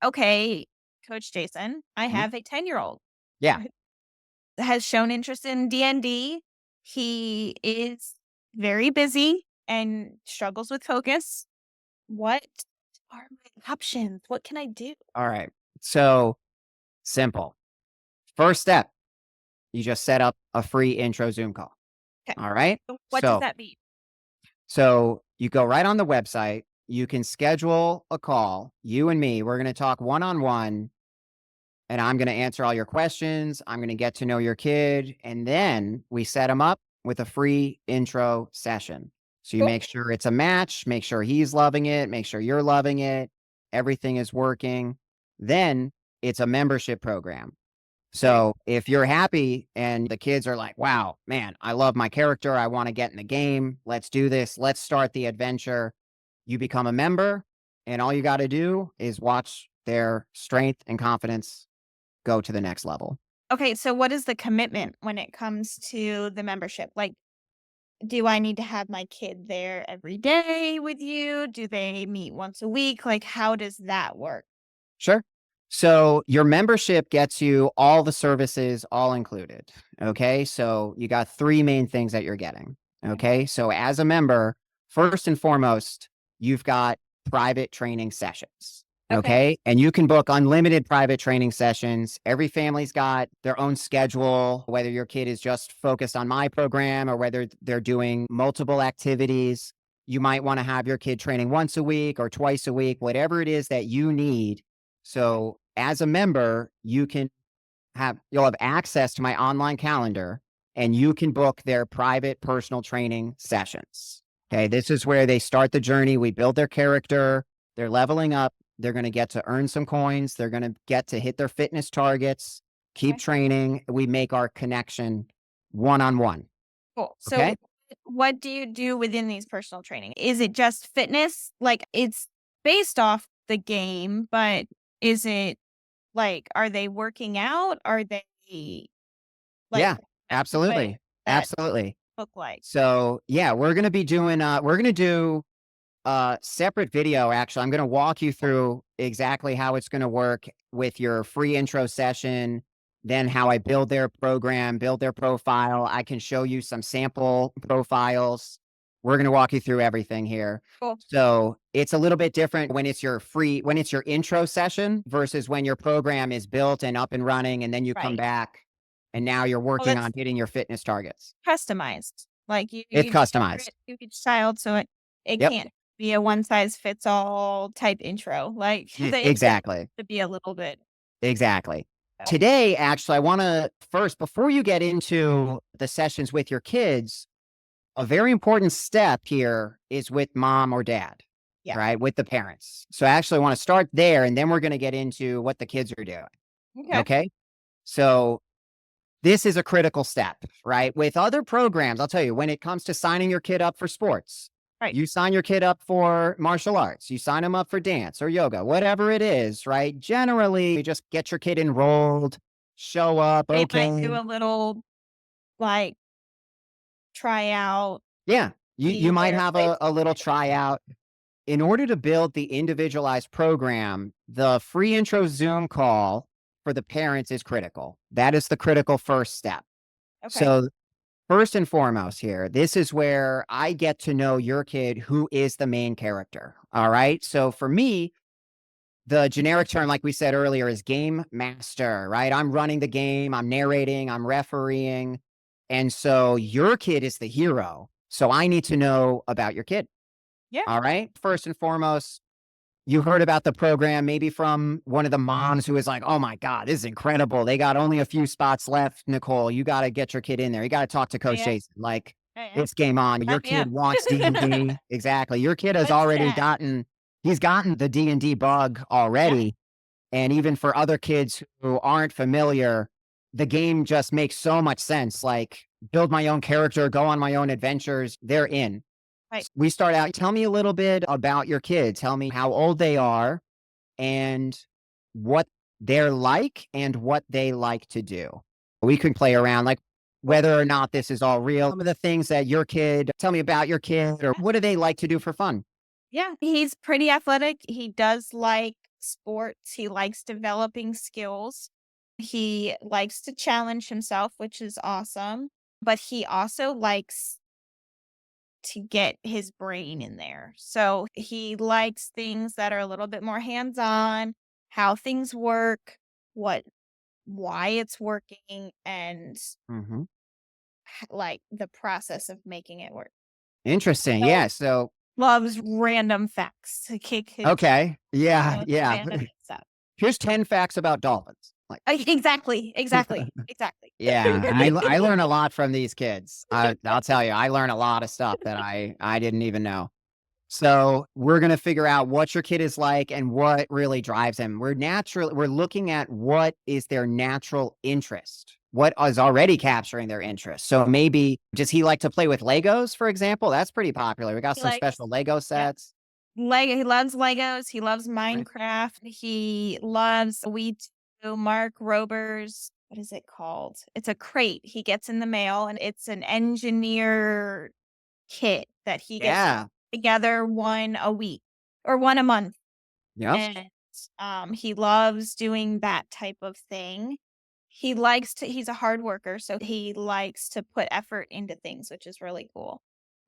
okay, Coach Jason, I Mhm. have a 10-year-old Yeah. that has shown interest in D&D. He is very busy and struggles with focus. What are my options? What can I do? All right. So simple. First step, you just set up a free intro Zoom call. Okay. All right. So what does So, that mean? so you go right on the website. You can schedule a call. You and me, we're going to talk one on one, and I'm going to answer all your questions. I'm going to get to know your kid. And then we set him up with a free intro session. So you Cool. make sure it's a match, make sure he's loving it, make sure you're loving it, everything is working. Then it's a membership program. Okay. So if you're happy and the kids are like, wow, man, I love my character. I want to get in the game. Let's do this. Let's start the adventure. You become a member, and all you got to do is watch their strength and confidence go to the next level. Okay, so what is the commitment when it comes to the membership? Like, do I need to have my kid there every day with you? Do they meet once a week? Like, how does that work? Sure. So your membership gets you all the services all included. Okay. So you got three main things that you're getting. Okay. Okay. So as a member, first and foremost, you've got private training sessions. Okay. Okay. And you can book unlimited private training sessions. Every family's got their own schedule, whether your kid is just focused on my program or whether they're doing multiple activities. You might want to have your kid training once a week or twice a week, whatever it is that you need. So as a member, you'll have access to my online calendar and you can book their private personal training sessions. Okay. This is where they start the journey. We build their character. They're leveling up. They're going to get to earn some coins. They're going to get to hit their fitness targets, keep Okay. training. We make our connection one on one. Cool. Okay. So, what do you do within these personal training? Is it just fitness? Like, it's based off the game, but is it like, are they working out? Are they like, Yeah, what absolutely. that Absolutely. look like? So yeah, we're going to do separate video. Actually, I'm going to walk you through exactly how it's going to work with your free intro session, then how I build their program, build their profile. I can show you some sample profiles. We're going to walk you through everything here. Cool. So it's a little bit different when it's your intro session versus when your program is built and up and running, and then you come Right. back and now you're Well, working on that's hitting your fitness targets. customized. Like, It's you tailor customized. it to each child, so it Yep. can't be a one size fits all type intro. Like, the intro Exactly. to be a little bit Exactly. so Today, actually, I want to first, before you get into the sessions with your kids, a very important step here is with mom or dad, yeah. right? With the parents. So actually, I want to start there and then we're going to get into what the kids are doing. Okay. Okay. So this is a critical step, right? With other programs, I'll tell you, when it comes to signing your kid up for sports, Right. you sign your kid up for martial arts, you sign them up for dance or yoga, whatever it is, right? Generally, you just get your kid enrolled, show up, They might do okay. a little, like, tryout, Yeah, you see might where have they a little tryout. In order to build the individualized program, the free intro Zoom call for the parents is critical. That is the critical first step. okay. So first and foremost here, this is where I get to know your kid who is the main character. All right. So for me, the generic term, like we said earlier, is game master, right? I'm running the game, I'm narrating, I'm refereeing. And so your kid is the hero. So I need to know about your kid. Yeah. All right. First and foremost, you heard about the program maybe from one of the moms who was like, oh my God, this is incredible. They got only a few spots left. Nicole, you got to get your kid in there. You got to talk to I Coach am. Jason. Like, I am. it's game on. I Your kid am. wants D&D. Exactly. Your kid has What's already that? he's gotten the D&D bug Yeah. already. And even for other kids who aren't familiar, the game just makes so much sense. Like, build my own character, go on my own adventures. They're in. Right. We start out, tell me a little bit about your kids. Tell me how old they are and what they're like and what they like to do. We can play around, like Cool. whether or not this is all real. Some of the things that tell me about your kid, or what do they like to do for fun? Yeah. He's pretty athletic. He does like sports. He likes developing skills. He likes to challenge himself, which is awesome. But he also likes to get his brain in there. So he likes things that are a little bit more hands on, how things work, what why it's working, and Mhm. like the process of making it work. Interesting. So Yeah. So, loves random facts to kick his okay. Yeah. most Yeah. random stuff. Here's 10 facts about dolphins. Like, Exactly, exactly, exactly. yeah, I learn a lot from these kids. I'll tell you, I learn a lot of stuff that I didn't even know. So we're gonna figure out what your kid is like and what really drives him. We're looking at what is their natural interest, what is already capturing their interest. So maybe does he like to play with Legos, for example? That's pretty popular. We got He some likes special Lego yeah. sets. He loves Legos, he loves Right. Minecraft, he loves we do Mark Rober's what is it called? It's a crate he gets in the mail, and it's an engineer kit that he gets to put Yeah. together 1 a week or 1 a month, Yep. and, he loves doing that type of thing. He likes to he's a hard worker, so he likes to put effort into things, which is really cool.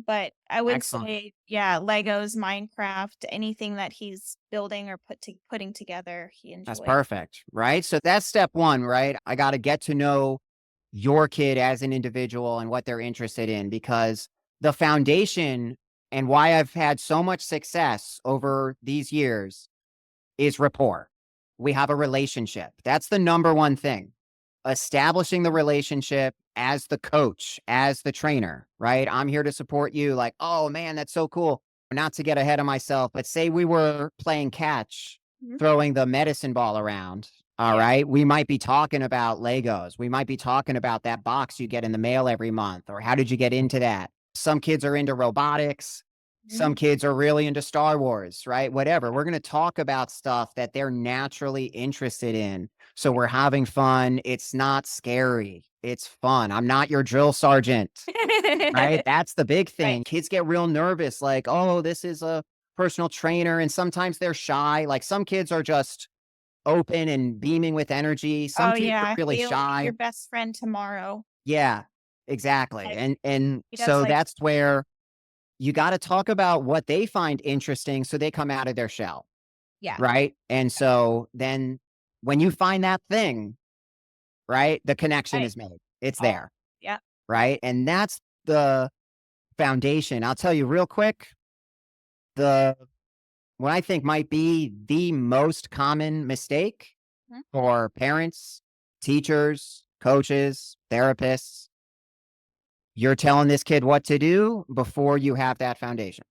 But I would Excellent. say, yeah, Legos, Minecraft, anything that he's building or putting together, he That's enjoys. perfect, right? So that's step 1, right? I gotta get to know your kid as an individual and what they're interested in because the foundation and why I've had so much success over these years is rapport. We have a relationship. That's the number one thing. Establishing the relationship as the coach, as the trainer, right? I'm here to support you. Like, oh man, that's so cool. Not to get ahead of myself, but say we were playing catch, Mhm. throwing the medicine ball around. All Yeah. right. We might be talking about Legos. We might be talking about that box you get in the mail every month, or how did you get into that? Some kids are into robotics. Mhm. Some kids are really into Star Wars, right? Whatever. We're going to talk about stuff that they're naturally interested in. So we're having fun. It's not scary. It's fun. I'm not your drill sergeant, right? That's the big Right. thing. Kids get real nervous, like, oh, this is a personal trainer. And sometimes they're shy. Like some kids are just open and beaming with energy. Some Oh, kids are yeah, really he'll be shy. your best friend tomorrow. Yeah, exactly. Like, And he does, so like that's where you got to talk about what they find interesting so they come out of their shell. yeah, Right? And so then when you find that thing, right, the connection right. is made. It's Oh, there, yeah, right? And that's the foundation. I'll tell you real quick, the what I think might be the most common mistake mhm, for parents, teachers, coaches, therapists, you're telling this kid what to do before you have that foundation.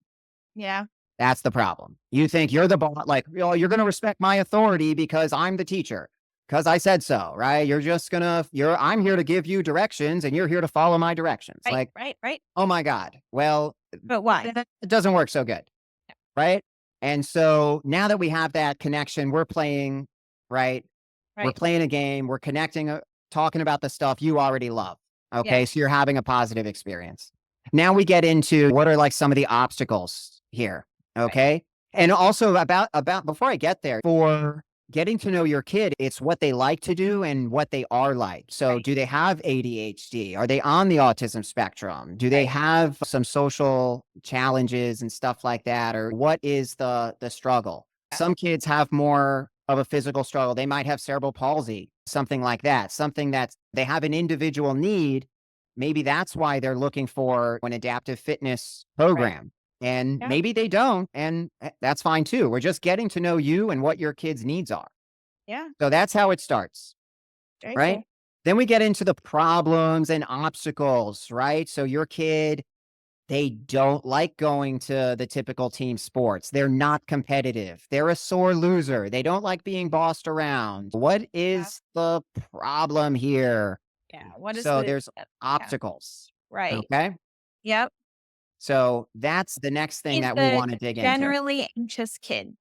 yeah, That's the problem. You think you're the boss, like, oh, you're going to respect my authority because I'm the teacher, because I said so, right? I'm here to give you directions and you're here to follow my directions. right, Like, right, right. oh my God. Well, But why? it doesn't work so good, right? And so now that we have that connection, we're playing, right? We're Right. playing a game, we're connecting, talking about the stuff you already love. Yeah, Okay. So you're having a positive experience. Now we get into what are like some of the obstacles here. right, Okay. And also about before I get there, for getting to know your kid, it's what they like to do and what they are like. So right, do they have ADHD? Are they on the autism spectrum? Do they right. have some social challenges and stuff like that? Or what is the struggle? Yeah, Some kids have more of a physical struggle. They might have cerebral palsy, something like that, something that they have an individual need. Maybe that's why they're looking for an adaptive fitness right. program. And Yeah, maybe they don't. And that's fine too. We're just getting to know you and what your kids' needs are. yeah, So that's how it starts, very right? cool. Then we get into the problems and obstacles, right? So your kid, they don't like going to the typical team sports. They're not competitive. They're a sore loser. They don't like being bossed around. What Yeah, is the problem here? yeah. What is So the there's yeah, obstacles. right. Okay. Yep. So that's the next thing He's that we the want to dig into. generally anxious kid.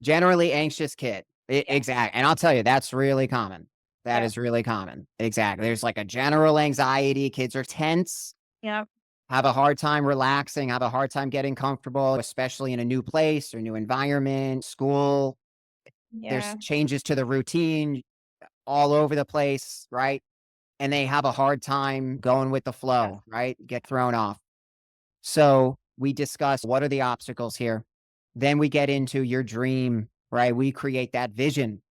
Generally anxious kid. Yeah, Exactly. And I'll tell you, that's really common. That yeah, is really common. Exactly. There's like a general anxiety. Kids are tense, yeah, have a hard time relaxing, have a hard time getting comfortable, especially in a new place or new environment, school. There's Yeah. changes to the routine all over the place, right? And they have a hard time going with the Yes. flow, right? Get thrown off. So we discuss what are the obstacles here. Then we get into your dream, right? We create that vision.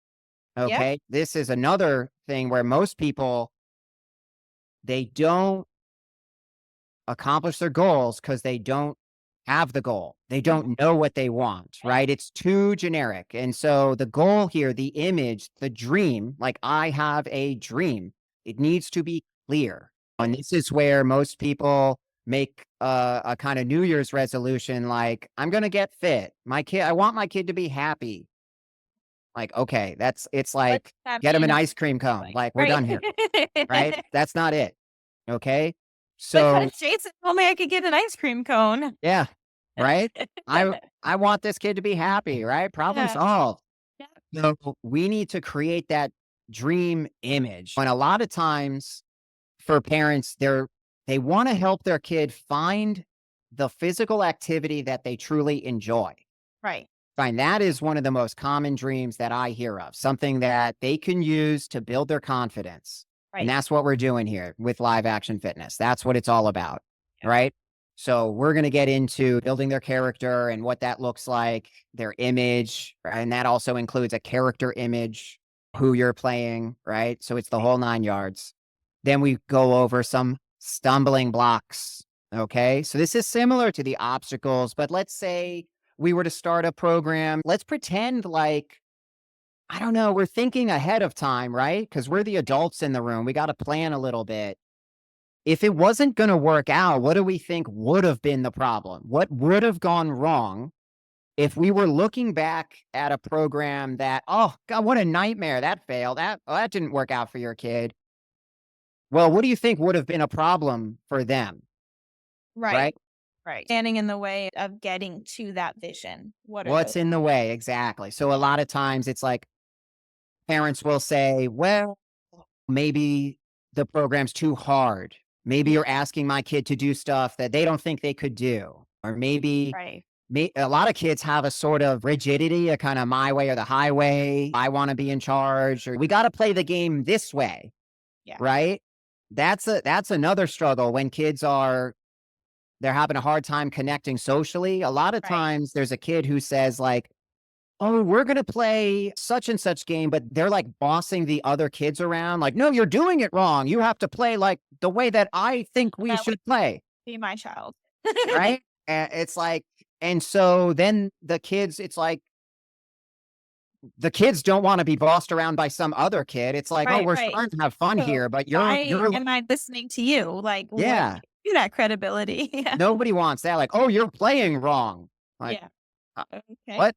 Yep. Okay. This is another thing where most people, they don't accomplish their goals because they don't have the goal. They Mhm. don't know what they want, Right. right? It's too generic. And so the goal here, the image, the dream, like I have a dream, it needs to be clear. And this is where most people make a kind of New Year's resolution like, I'm going to get fit. I want my kid to be happy. Like, okay, it's What's like, get happy him an enough ice cream cone. like, Like, we're right? done here, right? That's not it. Okay. But what So if Jason told me I could get an ice cream cone? yeah, right? I want this kid to be happy, right? Problem Yeah. solved. Yeah. So we need to create that dream image. And a lot of times for parents, they want to help their kid find the physical activity that they truly enjoy. Right. Fine. That is one of the most common dreams that I hear of, something that they can use to build their confidence. And Right. that's what we're doing here with live action fitness. That's what it's all about. Yeah. Right. So we're going to get into building their character and what that looks like, their image. And that also includes a character image, who you're playing. Right. So it's the Right. whole 9 yards. Then we go over some stumbling blocks. Okay. So this is similar to the obstacles, but let's say we were to start a program, let's pretend like, I don't know, we're thinking ahead of time, right? Because we're the Right. adults in the room. We got to plan a little bit. If it wasn't going to work out, what do we think would have been the problem? What would have gone wrong if we were looking back at a program that, oh, God, what a nightmare. That failed. That didn't work out for your kid. Well, what do you think would have been a problem for them? Right. Right? Right. Standing in the way of getting to that vision. What are those? What's in the way? Exactly. So a lot of times it's like parents will say, well, maybe the program's too hard. Maybe you're asking my kid to do stuff that they don't think they could do. Or maybe Right. a lot of kids have a sort of rigidity, a kind of my way or the highway. I want to be in charge, or we got to play the game this way, Yeah. right? That's another struggle when kids they're having a hard time connecting socially. A lot of Right. times there's a kid who says like, oh, we're going to play such and such game, but they're like bossing the other kids around. Like, no, you're doing it wrong. You have to play like the way that I think we That would should play. be my child. Right. And it's like, and so then it's like the kids don't want to be bossed around by some other kid. It's like, oh, Right. we're Right. trying to have fun So here, but why am I listening to you? Like, what yeah, gives you that credibility? Yeah. nobody wants that. Like, oh, you're playing wrong. Like, Yeah. uh, Okay. what?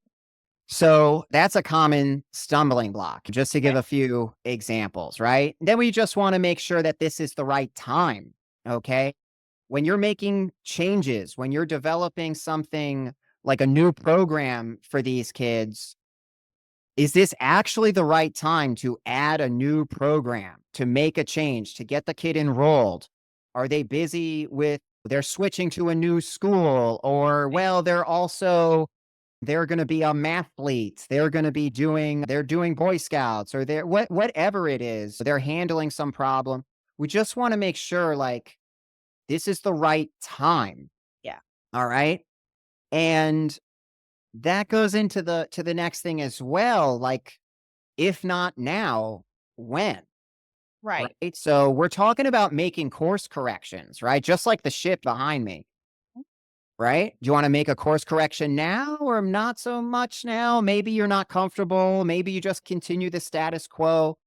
So that's a common stumbling block, just to give Okay. a few examples, right? Then we just want to make sure that this is the right time. Okay. When you're making changes, when you're developing something like a new program for these kids, is this actually the right time to add a new program, to make a change, to get the kid enrolled? Are they busy with, they're switching to a new school, or, Right. well, they're gonna be a mathlete. They're doing Boy Scouts or whatever it is. They're handling some problem. We just wanna make sure, like, this is the right time, Yeah. all right? And that goes into the next thing as well, like, if not now, when? Right. Right? So, we're talking about making course corrections, right? Just like the ship behind me. Right? Do you wanna make a course correction now or not so much now? Maybe you're not comfortable. Maybe you just continue the status quo.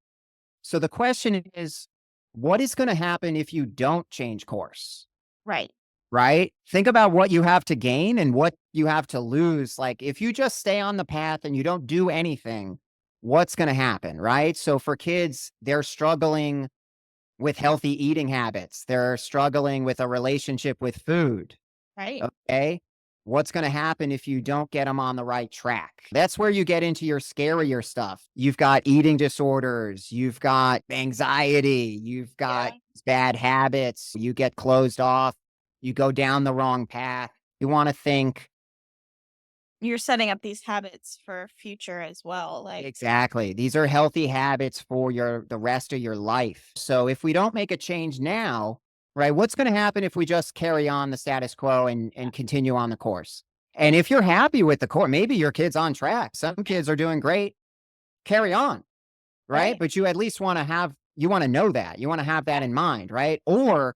So the question is, what is gonna happen if you don't change course? Right. Right? Think about what you have to gain and what you have to lose. Like, if you just stay on the path and you don't do anything, what's gonna happen, right? So for kids, they're struggling with healthy eating habits. They're struggling with a relationship with food. Right. Okay. What's going to happen if you don't get them on the right track? That's where you get into your scarier stuff. You've got eating disorders, you've got anxiety, you've got Yeah. bad habits, you get closed off, you go down the wrong path. You want to think, You're setting up these habits for future as well, like Exactly. These are healthy habits for the rest of your life. So if we don't make a change now, right, what's going to happen if we just carry on the status quo and continue on the course? And if you're happy with the course, maybe your kid's on track. Some kids are doing great. Carry on, right? right, But you at least you want to know that. You want to have that in mind, right? Or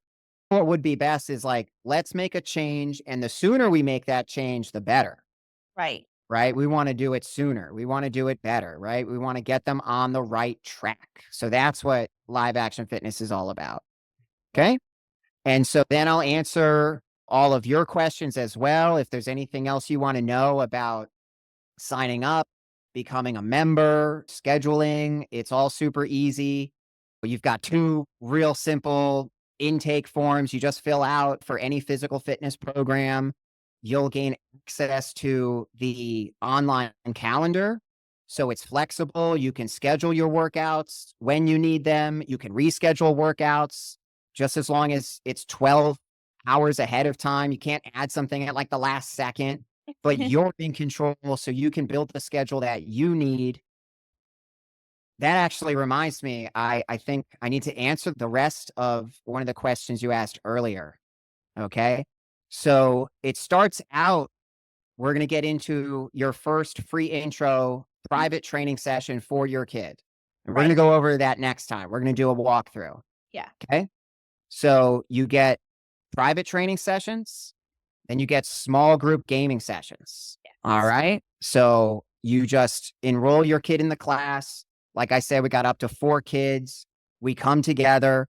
what would be best is like, let's make a change. And the sooner we make that change, the better, right. right? We want to do it sooner. We want to do it better, right? We want to get them on the right track. So that's what live action fitness is all about. Okay. And so then I'll answer all of your questions as well. If there's anything else you want to know about signing up, becoming a member, scheduling, it's all super easy. You've got two real simple intake forms you just fill out for any physical fitness program. You'll gain access to the online calendar. So it's flexible. You can schedule your workouts when you need them. You can reschedule workouts just as long as it's 12 hours ahead of time. You can't add something at like the last second, but you're in control. So you can build the schedule that you need. That actually reminds me, I think I need to answer the rest of one of the questions you asked earlier. Okay. So it starts out, we're going to get into your first free intro private training session for your kid. And we're going to Right. go over that next time. We're going to do a walkthrough. Yeah. Okay. So you get private training sessions, then you get small group gaming sessions. All Yes. right. So you just enroll your kid in the class. Like I said, we got up to 4 kids. We come together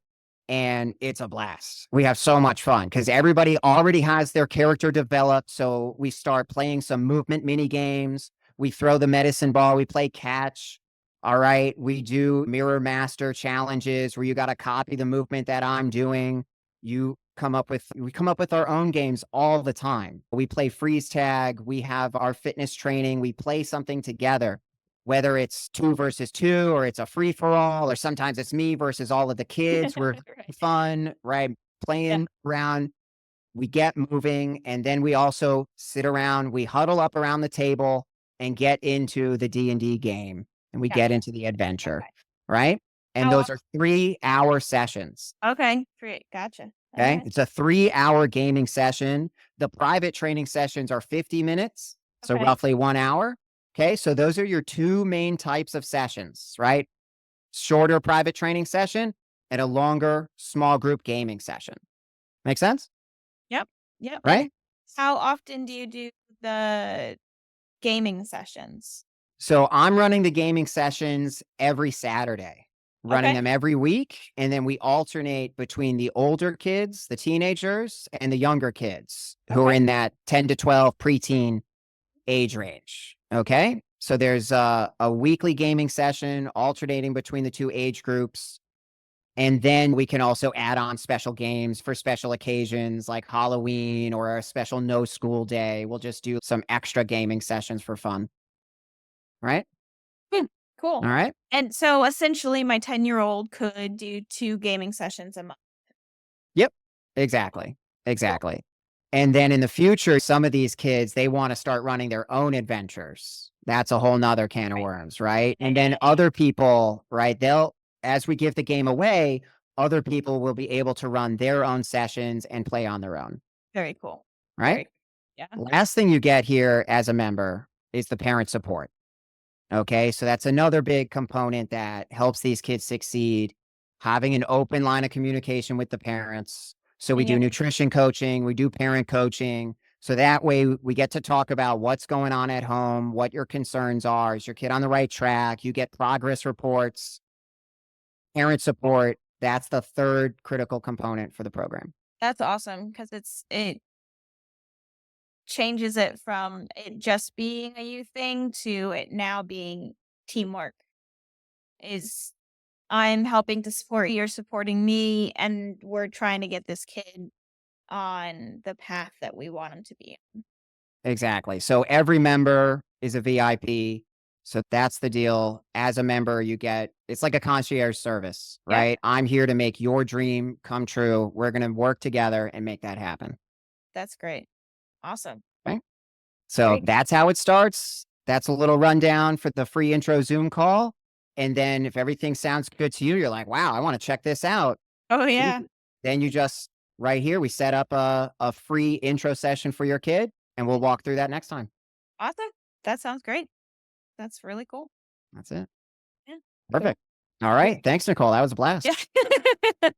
and it's a blast. We have so much fun because everybody already has their character developed. So we start playing some movement mini games. We throw the medicine ball. We play catch. All right. We do mirror master challenges where you got to copy the movement that I'm doing. We come up with our own games all the time. We play freeze tag. We have our fitness training. We play something together, whether it's 2 versus 2 or it's a free for all, or sometimes it's me versus all of the kids. We're Right. fun, right? Yeah. Playing around, we get moving, and then we also sit around, we huddle up around the table and get into the D&D game, and we get Gotcha. into the adventure, Okay. right? And How those often? are 3-hour sessions. Okay. Great. Gotcha. All Okay. right. It's a 3-hour gaming session. The private training sessions are 50 minutes. So Okay. roughly 1 hour. Okay. So those are your two main types of sessions, right? Shorter private training session and a longer small group gaming session. Make sense? Yep. Yep. And Right? how often do you do the gaming sessions? So I'm running the gaming sessions every Saturday, running Okay. them every week. And then we alternate between the older kids, the teenagers, and the younger kids who are Okay. in that 10 to 12 preteen age range. Okay. So there's a weekly gaming session alternating between the two age groups. And then we can also add on special games for special occasions like Halloween or a special no school day. We'll just do some extra gaming sessions for fun. Right. Hmm. All Cool. right. And so essentially my 10-year-old could do 2 gaming sessions a month. Yep. Exactly. Cool. Exactly. And then in the future, some of these kids, they want to start running their own adventures. That's a whole nother can of Right. worms, right? Yeah, And yeah, then yeah, yeah. other people, right? As we give the game away, other people will be able to run their own sessions and play on their own, Very cool. right? Very yeah. Last thing you get here as a member is the parent support. Okay. So that's another big component that helps these kids succeed. Having an open line of communication with the parents. So we Being do able nutrition coaching, we do parent coaching. So that way we get to talk about what's going on at home, what your concerns are. Is your kid on the right track? You get progress reports, parent support. That's the third critical component for the program. that's awesome because it changes it from it just being a you thing to it now being teamwork. Is I'm helping to support you, you're supporting me, and we're trying to get this kid on the path that we want him to be on. Exactly. So every member is a VIP. So that's the deal. As a member, it's like a concierge service, Yep, right? I'm here to make your dream come true. We're going to work together and make that happen. that's great. Awesome. Okay. So Great. that's how it starts. That's a little rundown for the free intro Zoom call. And then if everything sounds good to you, you're like, wow, I want to check this out. Oh, yeah. Easy. Then you just right here, we set up a free intro session for your kid and we'll walk through that next time. Awesome. That sounds great. That's really cool. That's it. Yeah. Cool. Perfect. All Cool. right. Thanks, Nicole. That was a blast. Yeah.